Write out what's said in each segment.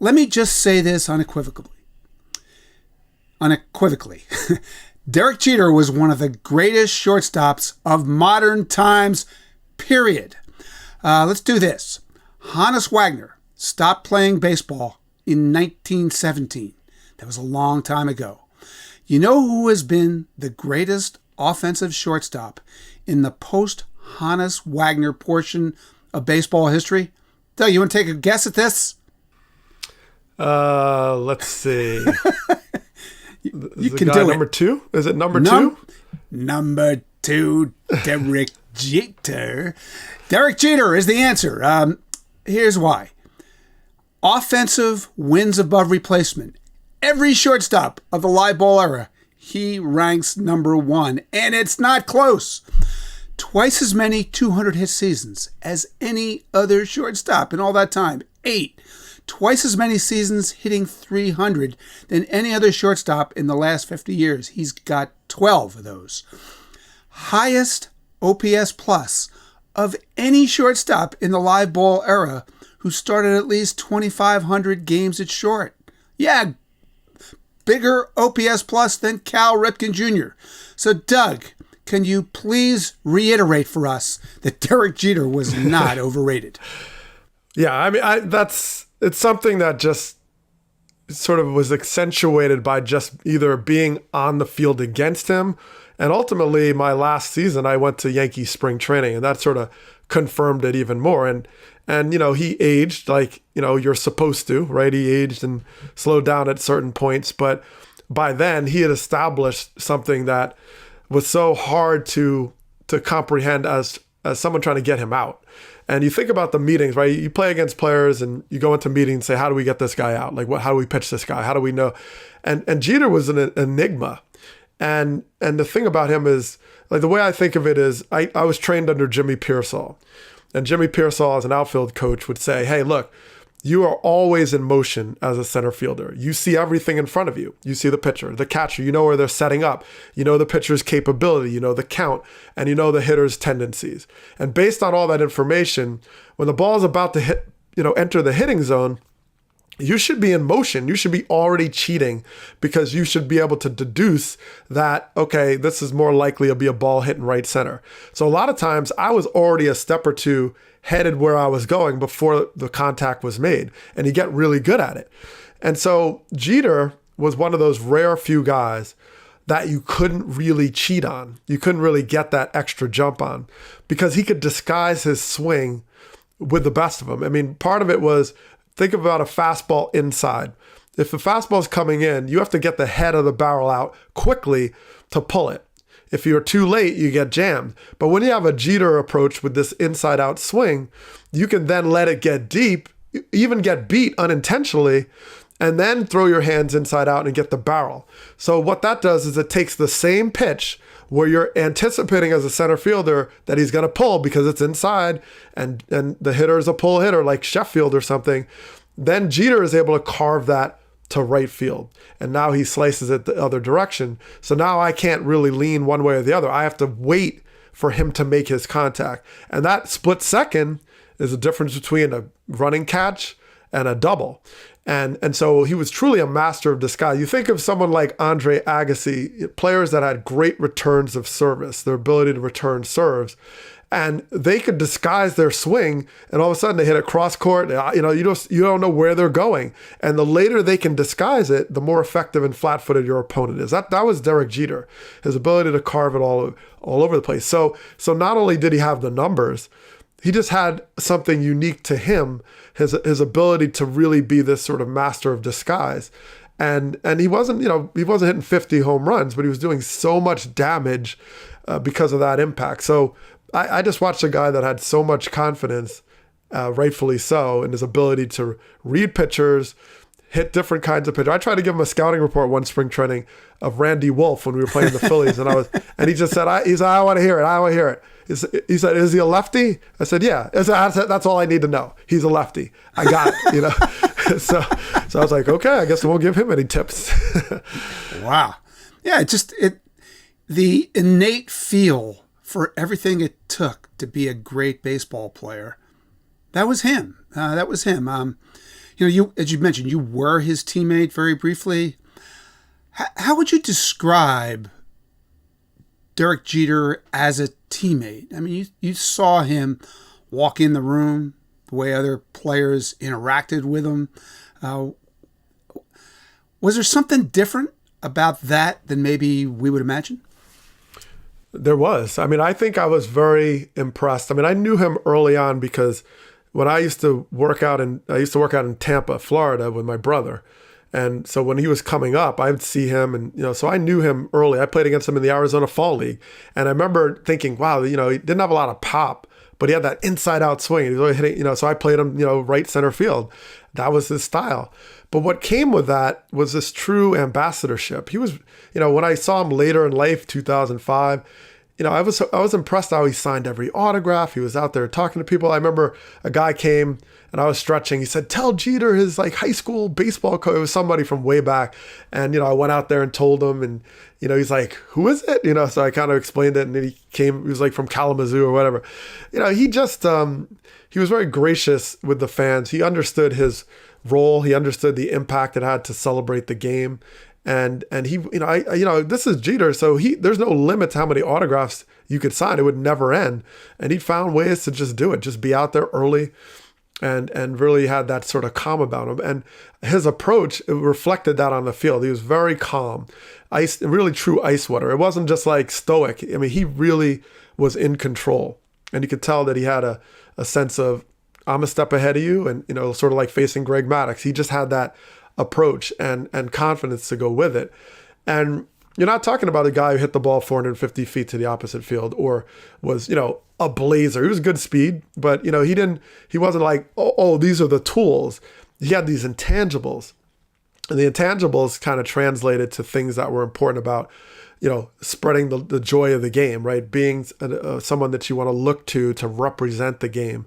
let me just say this unequivocally. Derek Jeter was one of the greatest shortstops of modern times, period. Let's do this. Honus Wagner stopped playing baseball in 1917. That was a long time ago. You know who has been the greatest offensive shortstop in the post-Honus Wagner portion of baseball history? Doug, you want to take a guess at this? Let's see. You can do it. Number 2? Is it number 2? Number 2, Derek Jeter. Derek Jeter is the answer. Here's why. Offensive wins above replacement. Every shortstop of the live ball era, he ranks number 1, and it's not close. Twice as many 200-hit seasons as any other shortstop in all that time. 8. Twice as many seasons hitting 300 than any other shortstop in the last 50 years. He's got 12 of those. Highest OPS plus of any shortstop in the live ball era who started at least 2,500 games at short. Yeah, bigger OPS plus than Cal Ripken Jr. So, Doug, can you please reiterate for us that Derek Jeter was not overrated? Yeah, I mean, it's something that just sort of was accentuated by just either being on the field against him. And ultimately, my last season, I went to Yankee spring training, and that sort of confirmed it even more. And he aged like, you're supposed to, right? He aged and slowed down at certain points. But by then, he had established something that was so hard to comprehend as someone trying to get him out. And you think about the meetings, right? You play against players and you go into meetings and say, how do we get this guy out? Like, how do we pitch this guy? How do we know? And Jeter was an enigma. And the thing about him is, like, the way I think of it is I was trained under Jimmy Pearsall. And Jimmy Pearsall, as an outfield coach, would say, hey, look, you are always in motion as a center fielder. You see everything in front of you. You see the pitcher, the catcher, you know where they're setting up. You know the pitcher's capability, you know the count, and you know the hitter's tendencies. And based on all that information, when the ball is about to hit, enter the hitting zone, you should be in motion. You should be already cheating because you should be able to deduce that, okay, this is more likely to be a ball hitting right center. So a lot of times I was already a step or two headed where I was going before the contact was made, and you get really good at it. And so Jeter was one of those rare few guys that you couldn't really cheat on. You couldn't really get that extra jump on because he could disguise his swing with the best of them. I mean, part of it was, think about a fastball inside. If the fastball's coming in, you have to get the head of the barrel out quickly to pull it. If you're too late, you get jammed. But when you have a Jeter approach with this inside-out swing, you can then let it get deep, even get beat unintentionally, and then throw your hands inside out and get the barrel. So what that does is it takes the same pitch where you're anticipating as a center fielder that he's going to pull because it's inside and the hitter is a pull hitter like Sheffield or something. Then Jeter is able to carve that to right field. And now he slices it the other direction. So now I can't really lean one way or the other. I have to wait for him to make his contact. And that split second is the difference between a running catch and a double. And so he was truly a master of disguise. You think of someone like Andre Agassi, players that had great returns of service, their ability to return serves, and they could disguise their swing, and all of a sudden they hit a cross court. You don't know where they're going, and the later they can disguise it, the more effective and flat-footed your opponent is. That was Derek Jeter, his ability to carve it all over the place. So not only did he have the numbers, he just had something unique to him, his ability to really be this sort of master of disguise. And he wasn't hitting 50 home runs, but he was doing so much damage because of that impact. So I just watched a guy that had so much confidence, rightfully so, in his ability to read pitchers, hit different kinds of pitchers. I tried to give him a scouting report one spring training of Randy Wolf when we were playing the Phillies, and he just said, I want to hear it. I want to hear it. He said, is he a lefty? I said, yeah. I said, that's all I need to know. He's a lefty. I got it, So I was like, okay, I guess we won't give him any tips. Wow. Yeah, the innate feel for everything it took to be a great baseball player, that was him. You as you mentioned, you were his teammate very briefly. How would you describe Derek Jeter as a teammate? I mean, you saw him walk in the room, the way other players interacted with him. Was there something different about that than maybe we would imagine? There was. I mean, I think I was very impressed. I mean, I knew him early on because when I used to work out in Tampa, Florida with my brother. And so when he was coming up, I would see him and, so I knew him early. I played against him in the Arizona Fall League. And I remember thinking, wow, he didn't have a lot of pop, but he had that inside out swing. He was always hitting, so I played him, right center field. That was his style. But what came with that was this true ambassadorship. He was, when I saw him later in life, 2005, I was impressed how he signed every autograph. He was out there talking to people. I remember a guy came and I was stretching. He said, "Tell Jeter his high school baseball coach." It was somebody from way back. And, I went out there and told him and, he's like, "Who is it?" So I kind of explained it and then he was like from Kalamazoo or whatever. He just, he was very gracious with the fans. He understood his role. He understood the impact it had to celebrate the game. And he, this is Jeter, so there's no limit to how many autographs you could sign. It would never end. And he found ways to just do it, just be out there early and really had that sort of calm about him. And his approach, it reflected that on the field. He was very calm, really true ice water. It wasn't just like stoic. I mean, he really was in control. And you could tell that he had a sense of, I'm a step ahead of you. And, sort of like facing Greg Maddux. He just had that approach and confidence to go with it. And you're not talking about a guy who hit the ball 450 feet to the opposite field or was, a blazer. He was good speed, but, he wasn't like, oh, these are the tools. He had these intangibles. And the intangibles kind of translated to things that were important about, spreading the joy of the game, right? Being someone that you want to look to represent the game.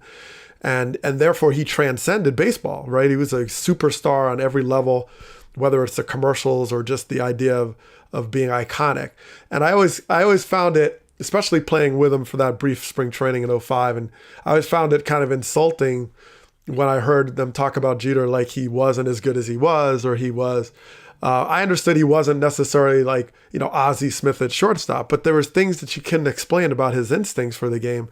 And therefore he transcended baseball, right? He was a superstar on every level, whether it's the commercials or just the idea of being iconic. And I always found it, especially playing with him for that brief spring training in 2005, and I always found it kind of insulting when I heard them talk about Jeter like he wasn't as good as he was, or he was. I understood he wasn't necessarily like, Ozzie Smith at shortstop, but there was things that you couldn't explain about his instincts for the game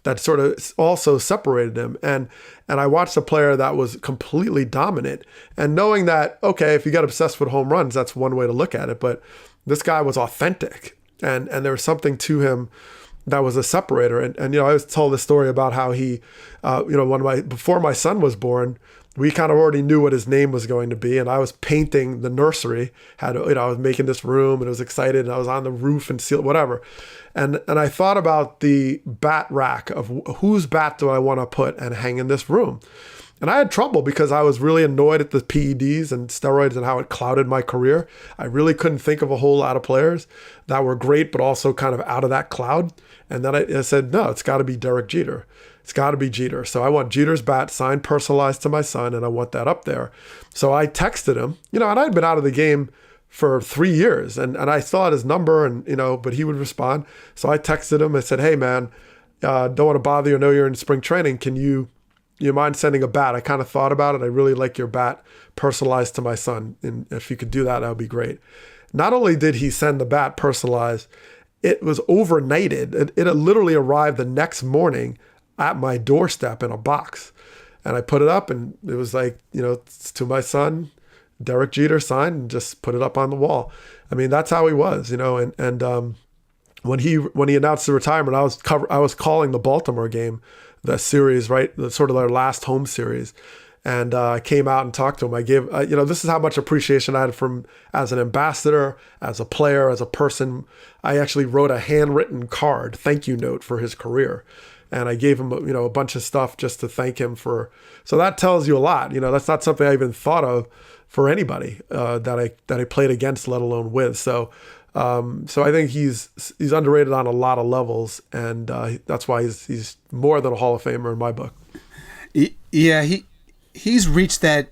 that sort of also separated him. And I watched a player that was completely dominant, and knowing that, okay, if you got obsessed with home runs, that's one way to look at it. But this guy was authentic, and there was something to him that was a separator. And I was told this story about how he, before my son was born, we kind of already knew what his name was going to be. And I was painting the nursery, I was making this room and I was excited, and I was on the roof and whatever. And I thought about the bat rack of whose bat do I want to put and hang in this room. And I had trouble because I was really annoyed at the PEDs and steroids and how it clouded my career. I really couldn't think of a whole lot of players that were great, but also kind of out of that cloud. And then I said, no, it's got to be Derek Jeter. It's got to be Jeter. So I want Jeter's bat signed, personalized to my son, and I want that up there. So I texted him, and I'd been out of the game for 3 years, and I still had his number, and but he would respond. So I texted him. I said, "Hey man, don't want to bother you. I know you're in spring training. Can you mind sending a bat? I kind of thought about it. I really like your bat personalized to my son, and if you could do that, that would be great." Not only did he send the bat personalized, it was overnighted. It literally arrived the next morning at my doorstep in a box, and I put it up, and it was like, it's to my son, Derek Jeter signed, and just put it up on the wall. I mean, that's how he was, and when he announced the retirement, I was calling the Baltimore game, the series, right, the sort of their last home series, and I came out and talked to him. I gave, this is how much appreciation I had from as an ambassador, as a player, as a person. I actually wrote a handwritten card, thank you note for his career. And I gave him, a bunch of stuff just to thank him for. So that tells you a lot. That's not something I even thought of for anybody that I played against, let alone with. So I think he's underrated on a lot of levels, and that's why he's more than a Hall of Famer in my book. Yeah, he's reached that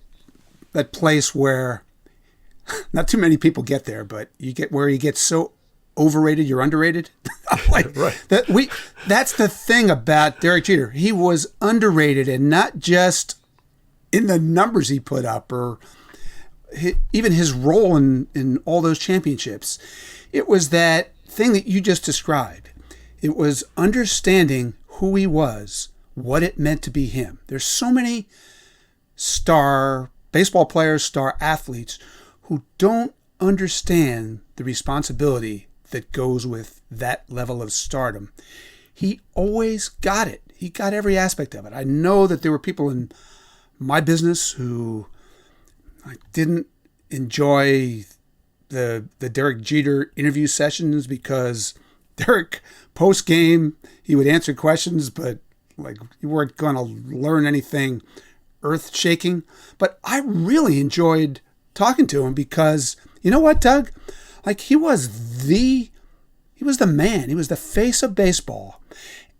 place where not too many people get there, but you get where you get so overrated, you're underrated. Right. That's the thing about Derek Jeter. He was underrated, and not just in the numbers he put up or even his role in all those championships. It was that thing that you just described. It was understanding who he was, what it meant to be him. There's so many star baseball players, star athletes who don't understand the responsibility that goes with that level of stardom. He always got it. He got every aspect of it. I know that there were people in my business who didn't enjoy the Derek Jeter interview sessions because Derek, post-game, he would answer questions, but like you weren't going to learn anything earth-shaking. But I really enjoyed talking to him because, you know what, Doug? Like he was the man. He was the face of baseball.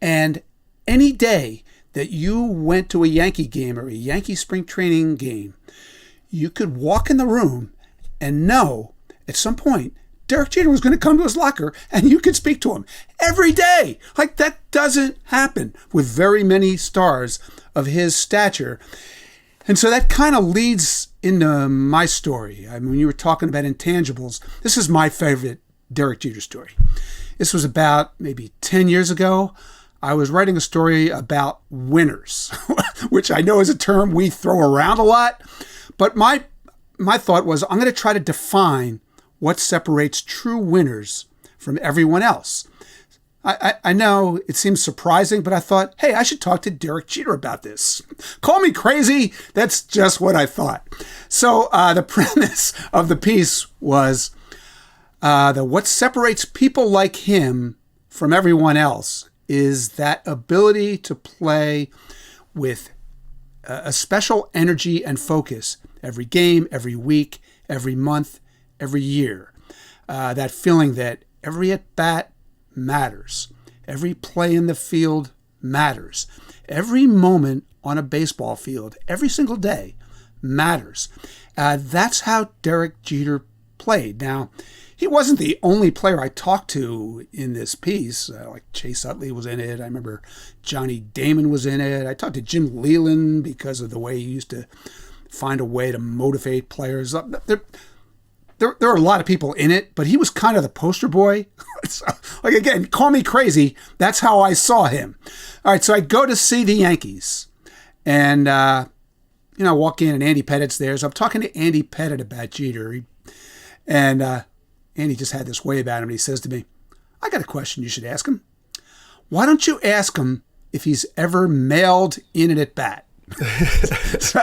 And any day that you went to a Yankee game or a Yankee spring training game, you could walk in the room and know at some point Derek Jeter was going to come to his locker and you could speak to him every day. Like that doesn't happen with very many stars of his stature. And so that kind of leads into my story. I mean, when you were talking about intangibles, this is my favorite Derek Jeter story. This was about maybe 10 years ago. I was writing a story about winners, which I know is a term we throw around a lot. But my thought was I'm going to try to define what separates true winners from everyone else. I know it seems surprising, but I thought, hey, I should talk to Derek Jeter about this. Call me crazy. That's just what I thought. So the premise of the piece was that what separates people like him from everyone else is that ability to play with a special energy and focus every game, every week, every month, every year. That feeling that every at-bat matters. Every play in the field matters. Every moment on a baseball field, every single day matters. That's how Derek Jeter played. Now, he wasn't the only player I talked to in this piece. Like Chase Utley was in it. I remember Johnny Damon was in it. I talked to Jim Leland because of the way he used to find a way to motivate players. There are a lot of people in it, but he was kind of the poster boy. So, like, again, call me crazy. That's how I saw him. All right, so I go to see the Yankees. And, walk in and Andy Pettit's there. So I'm talking to Andy Pettit about Jeter. Andy just had this way about him. And he says to me, I got a question you should ask him. Why don't you ask him if he's ever mailed in an at-bat? So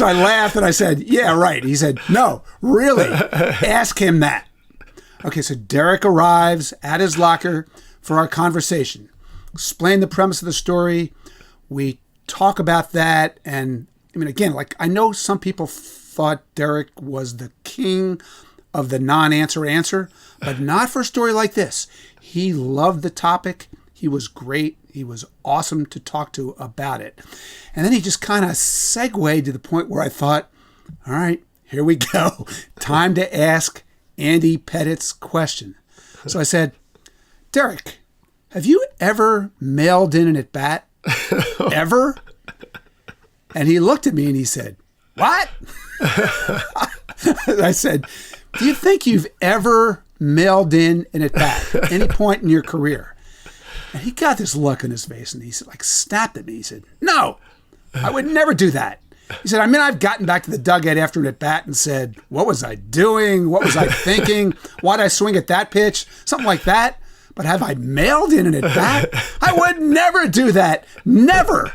I laughed and I said, yeah, right. He said, no, really, ask him that. Okay, so Derek arrives at his locker for our conversation. Explain the premise of the story. We talk about that. And I mean, again, like I know some people thought Derek was the king of the non-answer answer, but not for a story like this. He loved the topic. He was great. He was awesome to talk to about it. And then he just kind of segued to the point where I thought, all right, here we go. Time to ask Andy Pettit's question. So I said, Derek, have you ever mailed in an at-bat? Ever? And he looked at me and he said, what? I said, do you think you've ever mailed in an at-bat at any point in your career? And he got this look on his face and he said, like, snapped at me. He said, no, I would never do that. He said, I mean, I've gotten back to the dugout after an at-bat and said, what was I doing? What was I thinking? Why'd I swing at that pitch? Something like that. But have I mailed in an at-bat? I would never do that. Never.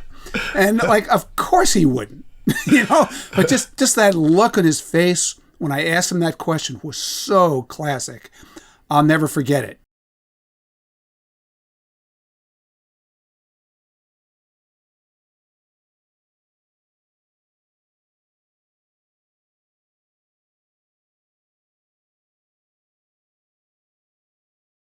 And like, of course he wouldn't, but just that look on his face when I asked him that question was so classic. I'll never forget it.